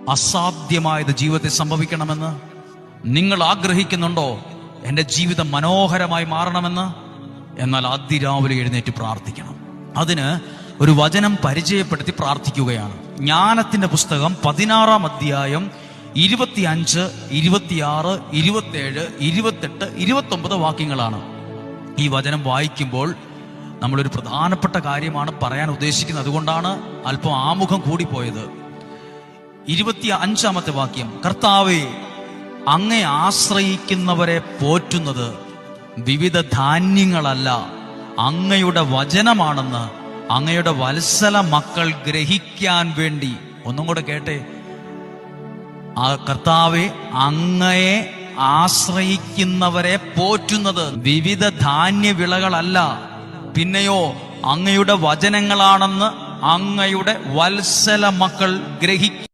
അസാധ്യമായത് ജീവിതത്തിൽ സംഭവിക്കണമെന്ന് നിങ്ങൾ ആഗ്രഹിക്കുന്നുണ്ടോ? എൻ്റെ ജീവിതം മനോഹരമായി മാറണമെന്ന്? എന്നാൽ അതിരാവിലെ എഴുന്നേറ്റ് പ്രാർത്ഥിക്കണം. അതിന് ഒരു വചനം പരിചയപ്പെടുത്തി പ്രാർത്ഥിക്കുകയാണ്. ജ്ഞാനത്തിന്റെ പുസ്തകം 16-ാം അധ്യായം 25, 26, 27, 28, 29 വാക്യങ്ങളാണ്. ഈ വചനം വായിക്കുമ്പോൾ നമ്മളൊരു പ്രധാനപ്പെട്ട കാര്യമാണ് പറയാൻ ഉദ്ദേശിക്കുന്നത്. അതുകൊണ്ടാണ് അല്പം ആമുഖം കൂടിപ്പോയത്. 25-ാമത്തെ വാക്യം: കർത്താവേ, അങ്ങയെ ആശ്രയിക്കുന്നവരെ പോറ്റുന്നത് വിവിധ ധാന്യങ്ങളല്ല, അങ്ങയുടെ വചനമാണെന്ന് അങ്ങയുടെ വത്സല മക്കൾ ഗ്രഹിക്കാൻ വേണ്ടി. ഒന്നും കൂടെ കേട്ടെ. ആ കർത്താവെ, അങ്ങയെ ആശ്രയിക്കുന്നവരെ പോറ്റുന്നത് വിവിധ ധാന്യവിളകളല്ല, പിന്നെയോ അങ്ങയുടെ വചനങ്ങളാണെന്ന് അങ്ങയുടെ വത്സല മക്കൾ ഗ്രഹിക്കും.